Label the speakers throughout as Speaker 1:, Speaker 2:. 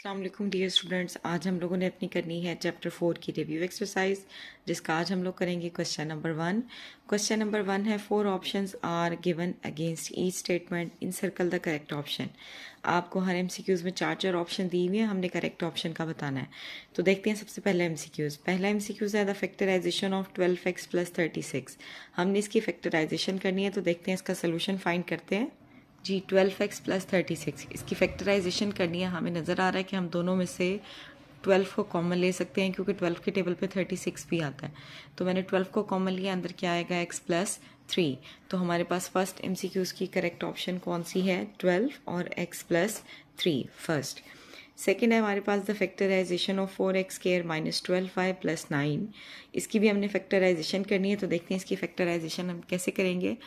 Speaker 1: अस्सलाम वालेकुम dear students. आज हम लोगों ने अपनी करनी है चैप्टर 4 की रिव्यू एक्सरसाइज, जिसका आज हम लोग करेंगे क्वेश्चन नंबर 1। क्वेश्चन नंबर 1 है 4 options are given against each statement encircle the correct option. आपको हर एमसीक्यूज में चार ऑप्शन दी हुई है, हमने करेक्ट ऑप्शन का बताना है। तो देखते हैं सबसे पहले एमसीक्यूज। पहला एमसीक्यूज है the factorization of 12x plus 36। हमने इसकी फैक्टराइजेशन करनी है, तो देखते हैं इसका सोल्यूशन फाइंड करते हैं। जी 12x प्लस 36 इसकी फैक्टराइजेशन करनी है। हमें नज़र आ रहा है कि हम दोनों में से 12 को कॉमन ले सकते हैं, क्योंकि 12 के टेबल पे 36 भी आता है। तो मैंने 12 को कॉमन लिया, अंदर क्या आएगा x प्लस 3। तो हमारे पास फर्स्ट एमसीक्यूज की करेक्ट ऑप्शन कौन सी है? 12 और x प्लस 3 फर्स्ट। सेकेंड है हमारे पास the factorization of 4x square minus 12y plus 9। इसकी भी हमने फैक्टराइजेशन करनी है, तो देखते हैं इसकी फैक्टराइजेशन हम कैसे करेंगे।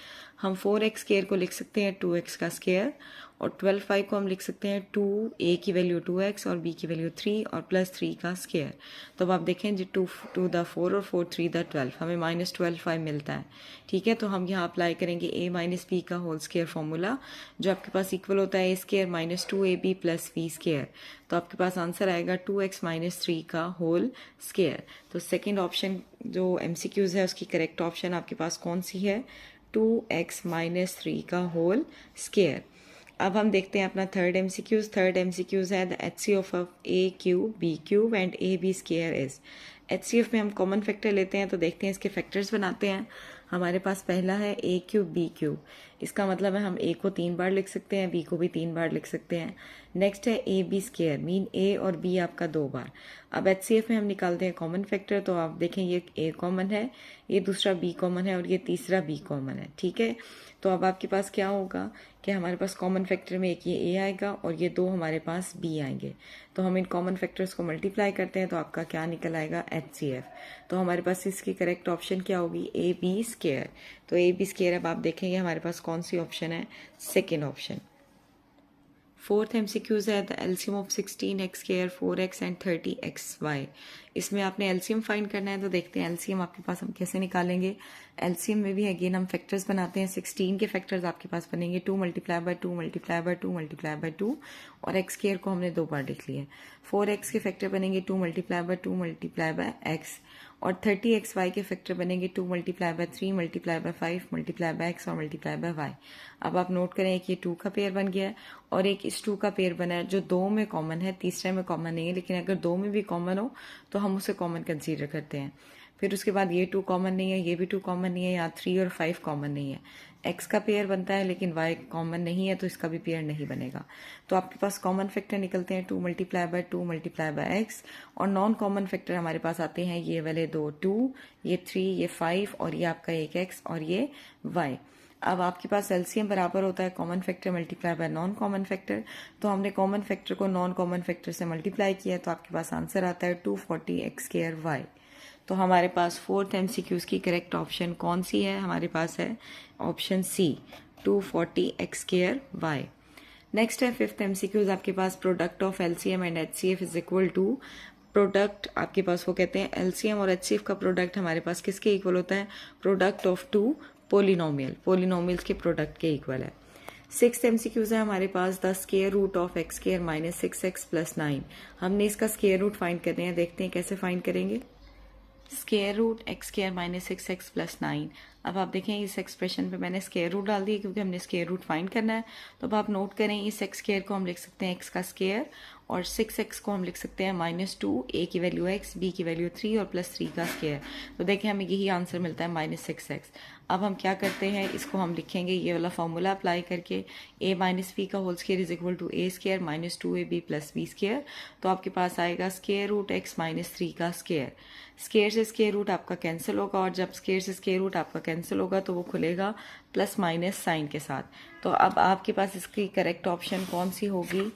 Speaker 1: हम 4x स्क्वायर को लिख सकते हैं 2x का स्क्वायर, और 12y को हम लिख सकते हैं 2a की वैल्यू 2x और b की वैल्यू 3 और प्लस 3 का स्क्वायर। तो अब आप देखें जी 2 द 4 और 4 3 द 12, हमें माइनस 12y मिलता है। ठीक है, तो हम यहाँ अप्लाई करेंगे a माइनस बी का होल स्क्वायर फॉर्मूला, जो आपके पास इक्वल होता है a स्क्वायर माइनस 2ab प्लस b स्क्वायर। तो आपके पास आंसर आएगा 2x माइनस 3 का होल स्क्वायर। तो सेकेंड ऑप्शन जो एमसीक्यूज है उसकी करेक्ट ऑप्शन आपके पास कौन सी है? 2x माइनस 3 का होल स्क्वायर। अब हम देखते हैं अपना थर्ड एमसीक्यूज। थर्ड एमसीक्यूज है the HCF of a cube b cube and a b square is. HCF में हम कॉमन फैक्टर लेते हैं, तो देखते हैं इसके फैक्टर्स बनाते हैं। हमारे पास पहला है ए क्यूब बी क्यूब, इसका मतलब है हम ए को 3 बार लिख सकते हैं, बी को भी 3 बार लिख सकते हैं। नेक्स्ट है ए बी स्क्वायर, मीन ए और बी आपका 2 बार। अब HCF में हम निकालते हैं कॉमन फैक्टर, तो आप देखें ये ए कॉमन है, ये दूसरा बी कॉमन है और ये तीसरा बी कॉमन है। ठीक है, तो अब आपके पास क्या होगा कि हमारे पास कॉमन फैक्टर में एक ये ए आएगा और ये 2 हमारे पास बी आएंगे। तो हम इन कॉमन फैक्टर्स को मल्टीप्लाई करते हैं, तो आपका क्या निकल आएगा? HCF। तो हमारे पास इसकी करेक्ट ऑप्शन क्या होगी? A b square. तो ए बी स्क्वायर अब आप देखेंगे हमारे पास कौन सी ऑप्शन है? Second option. फोर्थ एमसीक्यूज है the LCM of 16x square 4x and 30xy। इसमें आपने एलसीएम फाइंड करना है, तो देखते हैं एलसीएम आपके पास हम कैसे निकालेंगे। एलसीएम में भी अगेन हम फैक्टर्स बनाते हैं। 16 के फैक्टर्स आपके पास बनेंगे 2 multiply by 2 multiply by 2 multiply by 2, और एक्स स्क्वायर को हमने 2 बार लिख लिया। 4x के फैक्टर बनेंगे 2 multiply by 2 multiply by x, और 30xy के फैक्टर बनेंगे 2 multiply by 3 multiply by 5 multiply by x और मल्टीप्लाई बाय y। अब आप नोट करें एक ये 2 का पेयर बन गया है और एक इस 2 का पेयर बना है, जो 2 में कॉमन है, तीसरे में कॉमन नहीं है, लेकिन अगर 2 में भी कॉमन हो तो हम उसे कॉमन कंसीडर करते हैं। फिर उसके बाद ये 2 कॉमन नहीं है, ये भी 2 कॉमन नहीं है, यहाँ 3 और 5 कॉमन नहीं है। x का पेयर बनता है लेकिन y कॉमन नहीं है, तो इसका भी पेयर नहीं बनेगा। तो आपके पास कॉमन फैक्टर निकलते हैं 2 multiply by 2 multiply by x, और नॉन कॉमन फैक्टर हमारे पास आते हैं ये वाले 2, ये 3, ये 5 और ये आपका एक x और ये y। अब आपके पास एलसीएम बराबर होता है common factor multiply by non common factor. तो हमने कॉमन फैक्टर को नॉन कॉमन फैक्टर से मल्टीप्लाई किया, तो आपके पास आंसर आता है 240x स्क्वायर y। तो हमारे पास फोर्थ एमसीक्यूज की करेक्ट ऑप्शन कौन सी है? हमारे पास है option C 240x square y। Next है फिफ्थ एमसीक्यूज आपके पास product of LCM and HCF is equal to. Product आपके पास वो कहते हैं एलसीएम और HCF का प्रोडक्ट हमारे पास किसके इक्वल होता है? प्रोडक्ट ऑफ 2 पोलिनोमियल्स के प्रोडक्ट के इक्वल है। सिक्स एमसीक्यूज है हमारे पास the square root of x square minus 6x plus 9। हमने इसका स्क्वायर रूट फाइंड करना है, देखते हैं कैसे फाइंड करेंगे। Square root x square minus 6x plus 9। अब आप देखें इस एक्सप्रेशन पे मैंने स्क्वायर रूट डाल दिया, क्योंकि हमने स्क्वायर रूट फाइंड करना है। तो अब आप नोट करें इस एक्स स्क्वायर को हम लिख सकते हैं x का स्क्वायर, और 6x को हम लिख सकते हैं -2, a की वैल्यू x, b की वैल्यू 3 और प्लस 3 का स्क्वायर। तो देखें हमें यही आंसर मिलता है -6x। अब हम क्या करते हैं, इसको हम लिखेंगे ये वाला फॉर्मूला अप्लाई करके, a माइनस बी का whole square is equal to a square minus 2ab प्लस b स्क्वायर। तो आपके पास आएगा स्क्वायर रूट x माइनस 3 का स्क्वायर। स्क्वायर से स्क्वायर रूट आपका कैंसिल होगा, और जब स्क्वायर से स्क्वायर रूट आपका कैंसिल होगा तो वो खुलेगा प्लस माइनस साइन के साथ। तो अब आपके पास इसकी करेक्ट ऑप्शन कौन सी होगी?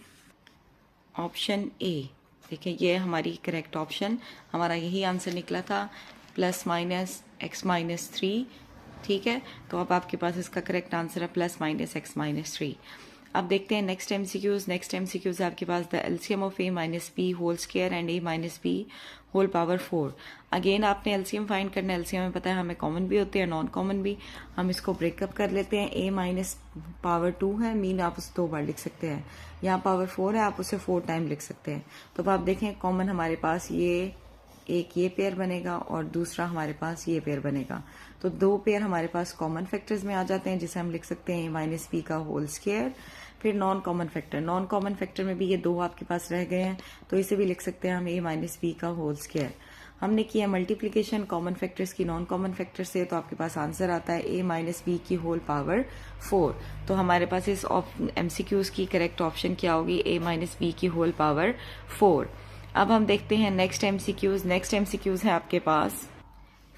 Speaker 1: Option A. देखिए ये हमारी करेक्ट ऑप्शन, हमारा यही आंसर निकला था, प्लस माइनस x माइनस 3। ठीक है, तो अब आपके पास इसका करेक्ट आंसर है प्लस माइनस x माइनस 3। अब देखते हैं नेक्स्ट एमसीक्यूज। नेक्स्ट एमसीक्यूज है आपके पास the LCM of a minus B whole square and a minus B whole power 4। Again आपने एलसीएम फाइंड करना है। एलसीएम में पता है हमें कॉमन भी होते हैं नॉन कॉमन भी। हम इसको ब्रेकअप कर लेते हैं। a माइनस पावर 2 है, मीन आप उसे 2 बार लिख सकते हैं। यहाँ पावर 4 है, आप उसे 4 टाइम लिख सकते हैं। तो अब आप देखें कॉमन हमारे पास एक ये पेयर बनेगा और दूसरा हमारे पास ये पेयर बनेगा। तो 2 पेयर हमारे पास कॉमन फैक्टर्स में आ जाते हैं, जिसे हम लिख सकते हैं a माइनस बी का होल स्क्वायर। फिर non common factor, non common factor में भी ये 2 आपके पास रह गए हैं, तो इसे भी लिख सकते हैं हम a माइनस बी का होल स्क्वायर। हमने किया मल्टीप्लीकेशन कॉमन फैक्टर्स की नॉन कॉमन फैक्टर से, तो आपके पास आंसर आता है a माइनस बी की होल पावर 4। तो हमारे पास इस एमसीक्यूज की करेक्ट ऑप्शन क्या होगी, a माइनस बी की होल पावर 4। अब हम देखते हैं नेक्स्ट एमसीक्यूज। नेक्स्ट एमसीक्यूज है आपके पास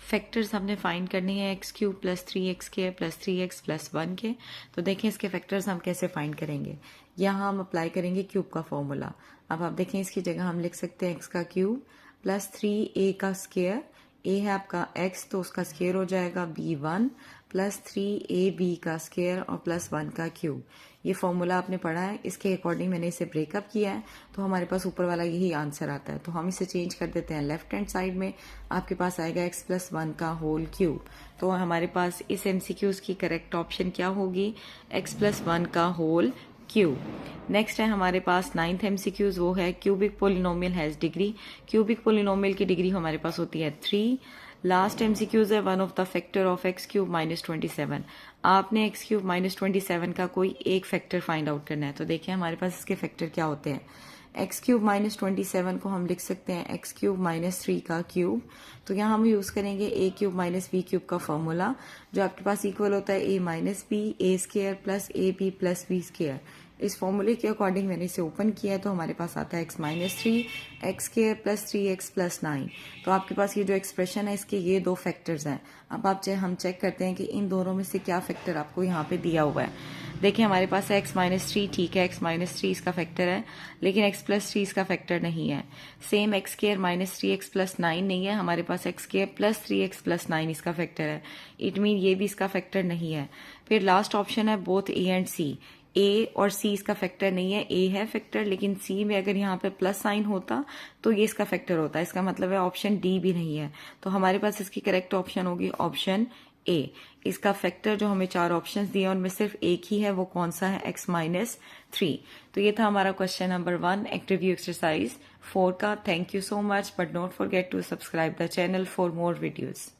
Speaker 1: फैक्टर्स हमने फाइंड करनी है x cube plus 3x square plus 3x plus 1 के। तो देखें इसके फैक्टर्स हम कैसे फाइंड करेंगे। यहाँ हम अप्लाई करेंगे क्यूब का फॉर्मूला। अब आप देखें इसकी जगह हम लिख सकते हैं x का क्यूब प्लस 3a का स्क्वायर। a है आपका x, तो उसका स्क्वायर हो जाएगा b1 प्लस 3ab का स्क्वायर और प्लस 1 का क्यूब। ये फॉर्मूला आपने पढ़ा है, इसके अकॉर्डिंग मैंने इसे ब्रेकअप किया है, तो हमारे पास ऊपर वाला यही आंसर आता है। तो हम इसे चेंज कर देते हैं, लेफ्ट हैंड साइड में आपके पास आएगा x प्लस 1 का होल क्यूब। तो हमारे पास इस एमसीक्यूज की करेक्ट ऑप्शन क्या होगी, x प्लस 1 का होल क्यूब। नेक्स्ट है हमारे पास 9th एमसीक्यूज, वो है cubic polynomial has degree. Cubic polynomial की डिग्री हमारे पास होती है 3। लास्ट एमसीक्यूज है one of the factor of x cube minus 27। आपने एक्स क्यूब माइनस 27 का कोई एक फैक्टर फाइंड आउट करना है। तो देखिए हमारे पास इसके फैक्टर क्या होते हैं। एक्स क्यूब माइनस 27 को हम लिख सकते हैं एक्स क्यूब माइनस 3 का क्यूब। तो यहाँ हम यूज करेंगे A cube minus B cube का फॉर्मूला, जो आपके पास इक्वल होता है A minus B A square plus A B plus B square. इस फॉर्मूले के अकॉर्डिंग मैंने इसे ओपन किया है, तो हमारे पास आता है x minus 3 x square plus 3x plus 9। तो आपके पास ये जो एक्सप्रेशन है इसके ये 2 फैक्टर्स हैं। अब हम चेक करते हैं कि इन दोनों में से क्या फैक्टर आपको यहाँ पे दिया हुआ है। देखिए हमारे पास है x माइनस 3, ठीक है x माइनस 3 इसका फैक्टर है, लेकिन x प्लस 3 इसका फैक्टर नहीं है। Same x square minus 3x plus 9 नहीं है, हमारे पास x square plus 3x plus 9 इसका फैक्टर है। इट मीन ये भी इसका फैक्टर नहीं है। फिर लास्ट ऑप्शन है both a and c। a और c इसका फैक्टर नहीं है, a है फैक्टर, लेकिन c में अगर यहाँ पे प्लस साइन होता तो ये इसका फैक्टर होता। इसका मतलब है ऑप्शन डी भी नहीं है। तो हमारे पास इसकी करेक्ट ऑप्शन होगी ऑप्शन ए। इसका फैक्टर जो हमें 4 ऑप्शंस दिए उनमें सिर्फ एक ही है, वो कौन सा है, x माइनस 3। तो ये था हमारा क्वेश्चन नंबर 1 एक्टिव एक्सरसाइज 4 का। Thank you so much, but don't forget to subscribe the channel for more videos.